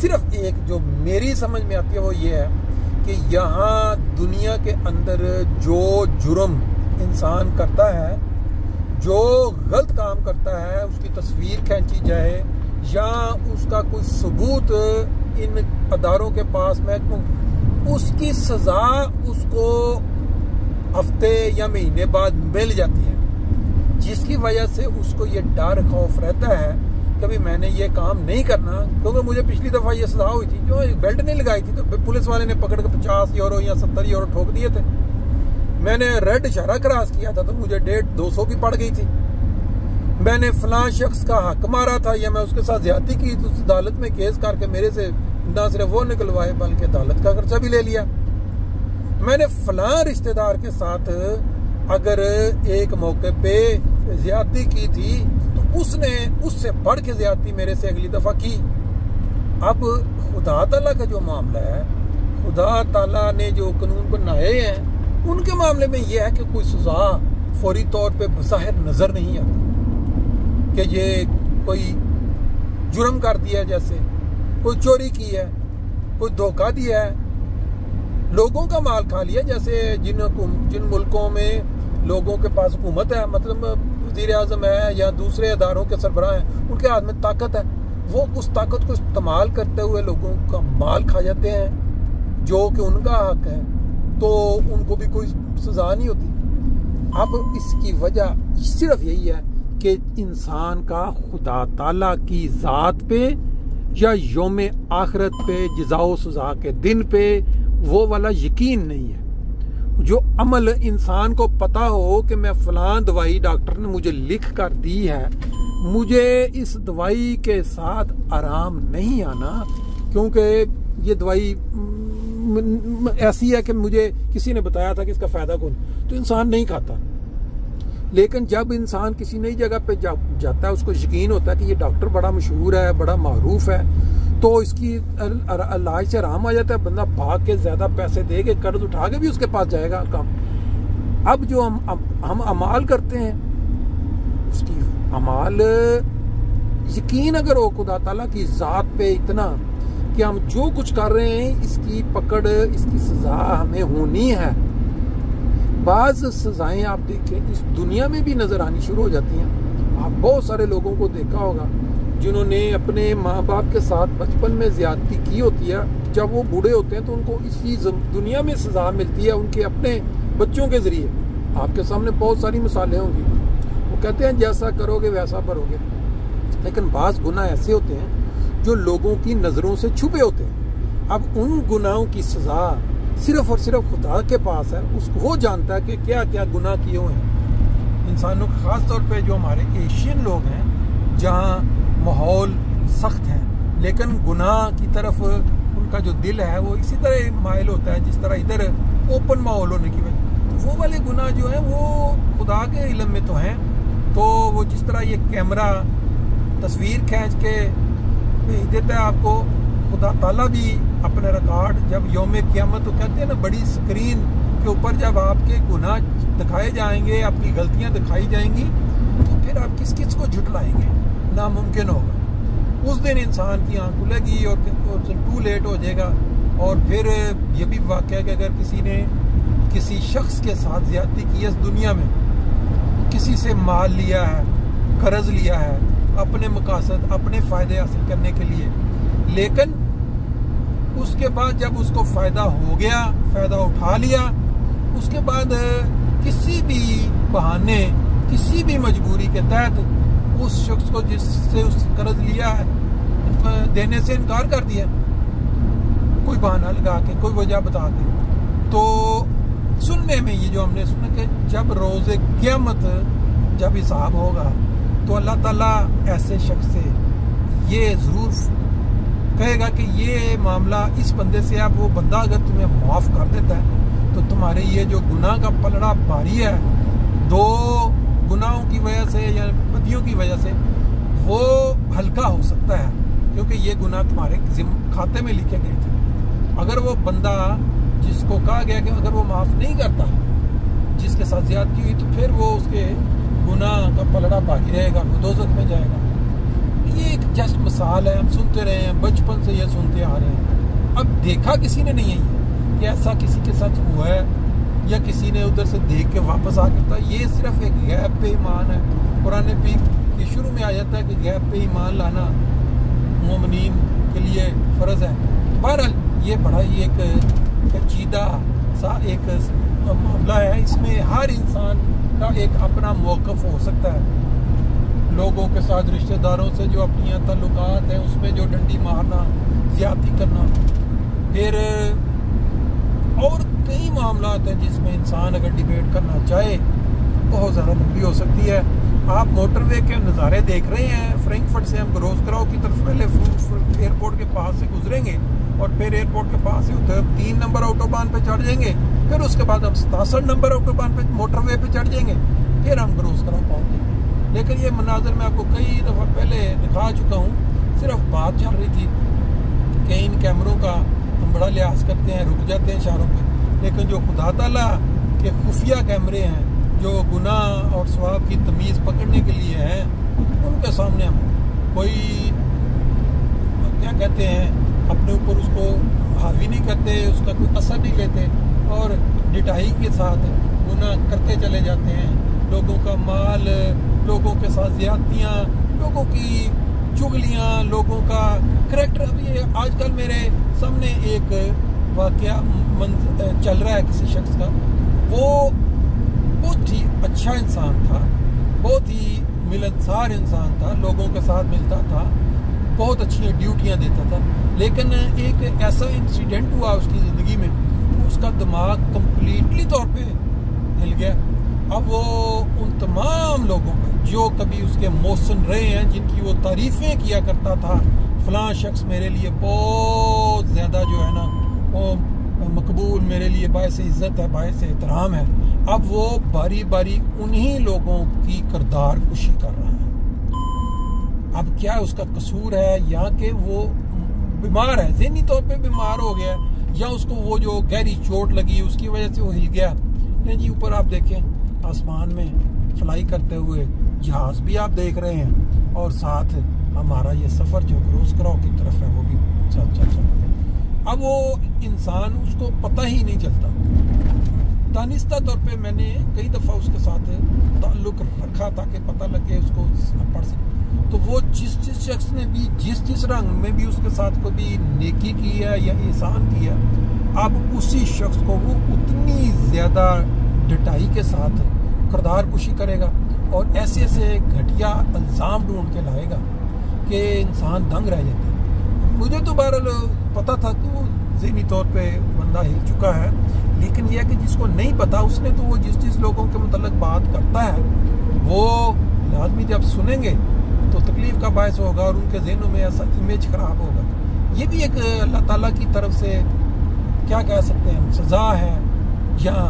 صرف ایک جو میری سمجھ میں آتی ہے وہ یہ ہے کہ یہاں دنیا کے اندر جو جرم انسان کرتا ہے، جو غلط کام کرتا ہے، اس کی تصویر کھینچی جائے یا اس کا کوئی ثبوت ان اداروں کے پاس محکموں، اس کی سزا اس کو ہفتے یا مہینے بعد مل جاتی ہے، جس کی وجہ سے اس کو یہ ڈر خوف رہتا ہے کہ میں نے یہ کام نہیں کرنا، کیونکہ مجھے پچھلی دفعہ یہ سزا ہوئی تھی، جو بیلٹ نہیں لگائی تھی تو پولیس والے نے پکڑ کے 50 یورو یا 70 یورو ٹھوک دیے تھے۔ میں نے ریڈ اشارہ کراس کیا تھا تو مجھے 150 کی پڑ گئی تھی۔ میں نے فلاں شخص کا حق مارا تھا یا میں اس کے ساتھ زیادتی کی تو اس عدالت میں کیس کر کے میرے سے نہ صرف وہ نکلوائے بلکہ عدالت کا خرچہ بھی لے لیا۔ میں نے فلاں رشتہ دار کے ساتھ اگر ایک موقع پہ زیادتی کی تھی تو اس نے اس سے بڑھ کے زیادتی میرے سے اگلی دفعہ کی۔ اب خدا تعالیٰ کا جو معاملہ ہے، خدا تعالیٰ نے جو قانون بنائے ہیں ان کے معاملے میں یہ ہے کہ کوئی سزا فوری طور پہ بظاہر نظر نہیں آتی کہ یہ کوئی جرم کر دیا، جیسے کوئی چوری کی ہے، کوئی دھوکہ دیا ہے، لوگوں کا مال کھا لیا، جیسے جن ملکوں میں لوگوں کے پاس حکومت ہے، مطلب وزیر اعظم ہے یا دوسرے اداروں کے سربراہ ہیں، ان کے ہاتھ میں طاقت ہے، وہ اس طاقت کو استعمال کرتے ہوئے لوگوں کا مال کھا جاتے ہیں جو کہ ان کا حق ہے، تو ان کو بھی کوئی سزا نہیں ہوتی۔ اب اس کی وجہ صرف یہی ہے کہ انسان کا خدا تعالیٰ کی ذات پہ یا یوم آخرت پہ، جزا و سزا کے دن پہ وہ والا یقین نہیں ہے۔ جو عمل انسان کو پتا ہو کہ میں فلاں دوائی ڈاکٹر نے مجھے لکھ کر دی ہے، مجھے اس دوائی کے ساتھ آرام نہیں آنا کیونکہ یہ دوائی ایسی ہے کہ مجھے کسی نے بتایا تھا کہ اس کا فائدہ کون، تو انسان نہیں کھاتا۔ لیکن جب انسان کسی نئی جگہ پہ جاتا ہے، اس کو یقین ہوتا ہے کہ یہ ڈاکٹر بڑا مشہور ہے، بڑا معروف ہے، تو اس کی علاج سے آرام آ جاتا ہے، بندہ بھاگ کے زیادہ پیسے دے کے قرض اٹھا کے بھی اس کے پاس جائے گا کام۔ اب جو ہم اعمال کرتے ہیں، اس کی اعمال یقین اگر ہو خدا تعالیٰ کی ذات پہ اتنا کہ ہم جو کچھ کر رہے ہیں اس کی پکڑ، اس کی سزا ہمیں ہونی ہے۔ بعض سزائیں آپ دیکھیں اس دنیا میں بھی نظر آنی شروع ہو جاتی ہیں۔ آپ بہت سارے لوگوں کو دیکھا ہوگا جنہوں نے اپنے ماں باپ کے ساتھ بچپن میں زیادتی کی ہوتی ہے، جب وہ بوڑھے ہوتے ہیں تو ان کو اسی دنیا میں سزا ملتی ہے ان کے اپنے بچوں کے ذریعے۔ آپ کے سامنے بہت ساری مثالیں ہوں گی، وہ کہتے ہیں جیسا کرو گے ویسا بھرو گے، لیکن بعض گناہ ایسے ہوتے ہیں جو لوگوں کی نظروں سے چھپے ہوتے ہیں۔ اب ان گناہوں کی سزا صرف اور صرف خدا کے پاس ہے، وہ جانتا ہے کہ کیا کیا گناہ کیے ہوئے ہیں انسانوں، خاص طور پہ جو ہمارے ایشین لوگ ہیں جہاں ماحول سخت ہے لیکن گناہ کی طرف ان کا جو دل ہے وہ اسی طرح مائل ہوتا ہے جس طرح ادھر اوپن ماحول ہونے کی وجہ، تو وہ والے گناہ جو ہیں وہ خدا کے علم میں تو ہیں۔ تو وہ جس طرح یہ کیمرہ تصویر کھینچ کے بھیج دیتا ہے آپ کو، خدا تعالیٰ بھی اپنے ریکارڈ جب یوم قیامت تو کہتے ہیں نا، بڑی اسکرین کے اوپر جب آپ کے گناہ دکھائے جائیں گے، آپ کی غلطیاں دکھائی جائیں گی، تو پھر آپ کس کس کو جھٹلائیں گے؟ ناممکن ہوگا۔ اس دن انسان کی آنکھ کھلے گی اور ٹو لیٹ ہو جائے گا۔ اور پھر یہ بھی واقعہ کہ اگر کسی نے کسی شخص کے ساتھ زیادتی کی ہے اس دنیا میں، کسی سے مال لیا ہے، قرض لیا ہے اپنے مقاصد، اپنے فائدے حاصل کرنے کے لیے، لیکن اس کے بعد جب اس کو فائدہ ہو گیا، فائدہ اٹھا لیا، اس کے بعد کسی بھی بہانے، کسی بھی مجبوری کے تحت اس شخص کو جس سے اس قرض لیا ہے دینے سے انکار کر دیا، کوئی بہانہ لگا کے، کوئی وجہ بتا کے، تو سننے میں یہ جو ہم نے سنا کہ جب روز قیامت جب حساب ہوگا تو اللہ تعالیٰ ایسے شخص سے یہ ضرور کہے گا کہ یہ معاملہ اس بندے سے، اب وہ بندہ اگر تمہیں معاف کر دیتا ہے تو تمہارے یہ جو گناہ کا پلڑا بھاری ہے، دو گناہوں کی وجہ سے یا بدیوں کی وجہ سے، وہ ہلکا ہو سکتا ہے کیونکہ یہ گناہ تمہارے کھاتے میں لکھے گئے تھے۔ اگر وہ بندہ جس کو کہا گیا کہ اگر وہ معاف نہیں کرتا، جس کے ساتھ زیادتی ہوئی، تو پھر وہ اس کے گناہ کا پلڑا بھاری رہے گا، وہ دوزخ میں جائے گا۔ یہ ایک جسٹ مثال ہے، ہم سنتے رہے ہیں، بچپن سے یہ سنتے آ رہے ہیں. اب دیکھا کسی نے نہیں ہے کہ ایسا کسی کے ساتھ ہوا ہے یا کسی نے ادھر سے دیکھ کے واپس آ کرتا. یہ صرف ایک غیب پہ ایمان ہے. قرآن پاک کی شروع میں آ جاتا ہے کہ غیب پہ ایمان لانا مومنین کے لیے فرض ہے. بہرحال یہ بڑا ہی ایک پیچیدہ سا ایک معاملہ ہے. اس میں ہر انسان کا ایک اپنا موقف ہو سکتا ہے. لوگوں کے ساتھ، رشتہ داروں سے جو اپنی تعلقات ہیں اس میں جو ڈنڈی مارنا، زیادتی کرنا، پھر اور کئی معاملات ہیں جس میں انسان اگر ڈیبیٹ کرنا چاہے بہت زیادہ لمبی ہو سکتی ہے. آپ موٹر وے کے نظارے دیکھ رہے ہیں. فرینکفرٹ سے ہم گروز کراؤ کی طرف پہلے ایئرپورٹ کے پاس سے گزریں گے اور پھر ایئرپورٹ کے پاس سے ادھر 3 نمبر آٹوبان پہ چڑھ جائیں گے. پھر اس کے بعد ہم 67 نمبر آٹوبان پہ موٹر وے پہ چڑھ جائیں گے. پھر ہم گروز کراؤ پہنچ جائیں گے. لیکن یہ مناظر میں آپ کو کئی دفعہ پہلے دکھا چکا ہوں. صرف بات چل رہی تھی کہ ان کیمروں کا ہم بڑا لحاظ کرتے ہیں، رک جاتے ہیں اشاروں پہ، لیکن جو خدا تعالیٰ کے خفیہ کیمرے ہیں جو گناہ اور ثواب کی تمیز پکڑنے کے لیے ہیں، ان کے سامنے ہم کوئی کیا کہتے ہیں اپنے اوپر اس کو حاوی نہیں کرتے، اس کا کوئی اثر نہیں لیتے اور ڈٹائی کے ساتھ گناہ کرتے چلے جاتے ہیں. لوگوں کا مال، لوگوں کے ساتھ زیادتیاں، لوگوں کی چغلیاں، لوگوں کا کریکٹر. ابھی آج کل میرے سامنے ایک واقعہ چل رہا ہے کسی شخص کا. وہ بہت ہی اچھا انسان تھا، بہت ہی ملنسار انسان تھا، لوگوں کے ساتھ ملتا تھا، بہت اچھی ڈیوٹیاں دیتا تھا. لیکن ایک ایسا انسیڈنٹ ہوا اس کی زندگی میں، اس کا دماغ کمپلیٹلی طور پہ ہل گیا. اب وہ ان تمام لوگوں پہ جو کبھی اس کے محسن رہے ہیں، جن کی وہ تعریفیں کیا کرتا تھا، فلاں شخص میرے لیے بہت زیادہ جو ہے نا وہ مقبول، میرے لیے باعث عزت ہے، باعث احترام ہے، اب وہ باری باری انہی لوگوں کی کردار کشی کر رہا ہے. اب کیا اس کا قصور ہے، یا کہ وہ بیمار ہے، ذہنی طور پہ بیمار ہو گیا، یا اس کو وہ جو گہری چوٹ لگی اس کی وجہ سے وہ ہل گیا. نہیں جی، اوپر آپ دیکھیں آسمان میں فلائی کرتے ہوئے جہاز بھی آپ دیکھ رہے ہیں، اور ساتھ ہمارا یہ سفر جو کروز کراؤ کی طرف ہے وہ بھی ساتھ چل رہا ہے. اب وہ انسان اس کو پتہ ہی نہیں چلتا. دانستہ طور پہ میں نے کئی دفعہ اس کے ساتھ تعلق رکھا تاکہ پتہ لگے اس کو پڑھ سکے. تو وہ جس شخص نے بھی جس رنگ میں بھی اس کے ساتھ کبھی نیکی کی ہے یا احسان کیا، اب اسی شخص کو وہ اتنی زیادہ ڈٹائی کے ساتھ کردار کشی کرے گا اور ایسے ایسے گھٹیا الزام ڈھونڈ کے لائے گا کہ انسان دنگ رہ جاتا ہے. مجھے تو بہرحال پتہ تھا کہ وہ ذہنی طور پہ بندہ ہل چکا ہے، لیکن یہ کہ جس کو نہیں پتا اس نے تو وہ جس لوگوں کے متعلق بات کرتا ہے وہ لازمی جب سنیں گے تو تکلیف کا باعث ہوگا اور ان کے ذہنوں میں ایسا امیج خراب ہوگا. یہ بھی ایک اللہ تعالیٰ کی طرف سے کیا کہہ سکتے ہیں سزا ہے یا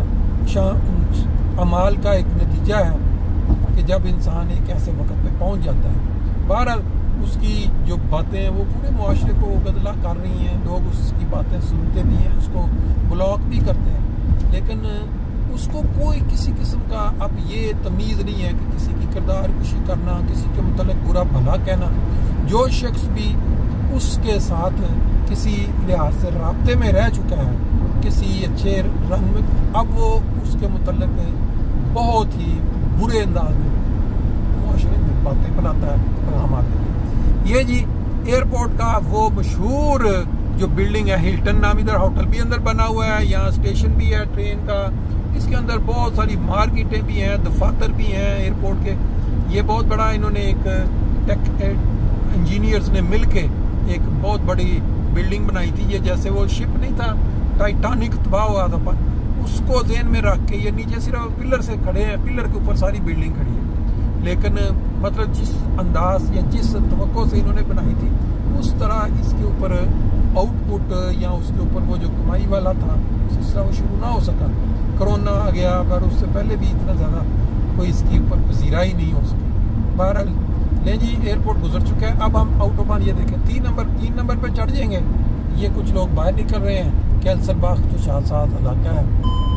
اعمال کا ایک نتیجہ ہے کہ جب انسان ایک ایسے وقت پہ پہنچ جاتا ہے. بہرحال اس کی جو باتیں ہیں وہ پورے معاشرے کو گدلا کر رہی ہیں. لوگ اس کی باتیں سنتے بھی ہیں، اس کو بلاک بھی کرتے ہیں، لیکن اس کو کوئی کسی قسم کا اب یہ تمیز نہیں ہے کہ کسی کی کردار کشی کرنا، کسی کے متعلق برا بھلا کہنا. جو شخص بھی اس کے ساتھ کسی لحاظ سے رابطے میں رہ چکا ہے، کسی اچھے رنگ میں، اب وہ اس کے متعلق بہت ہی برے انداز میں معاشرے میں باتیں بناتا ہے، پیغامات دیتا ہے. یہ جی ایئرپورٹ کا وہ مشہور جو بلڈنگ ہے، ہلٹن نام، ادھر ہوٹل بھی اندر بنا ہوا ہے، یہاں اسٹیشن بھی ہے ٹرین کا، اس کے اندر بہت ساری مارکیٹیں بھی ہیں، دفاتر بھی ہیں ایئرپورٹ کے. یہ بہت بڑا انہوں نے ایک ٹیک انجینئرز نے مل کے ایک بہت بڑی بلڈنگ بنائی تھی. یہ جیسے وہ شپ نہیں تھا ٹائٹانک تباہ ہوا تھا، اس کو ذہن میں رکھ کے یہ نیچے صرف پلر سے کھڑے ہیں، پلر کے اوپر ساری بلڈنگ کھڑی ہے. لیکن مطلب جس انداز یا جس توقع سے انہوں نے بنائی تھی اس طرح اس کے اوپر آؤٹ پٹ یا اس کے اوپر وہ جو کمائی والا تھا اس طرح وہ شروع نہ ہو سکا. کرونا آ گیا، پر اس سے پہلے بھی اتنا زیادہ کوئی اس کے اوپر پذیرائی نہیں ہو سکی. بہرحال لیں جی ایئرپورٹ گزر چکا ہے. اب ہم آٹوبان یہ دیکھیں 3 نمبر پہ چڑھ جائیں گے. یہ کچھ لوگ باہر نکل رہے ہیں، کیلسر باغ جو شاہزاد علاقہ ہے،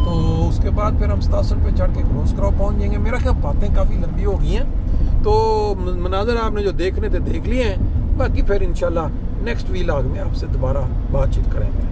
تو اس کے بعد پھر ہم 67 پہ چڑھ کے کروز کراؤ پہنچ جائیں گے. میرا خیال باتیں کافی لمبی ہو گئی ہیں، تو مناظر آپ نے جو دیکھنے تھے دیکھ لیے ہیں، باقی پھر انشاءاللہ نیکسٹ ویلاگ میں آپ سے دوبارہ بات چیت کریں گے.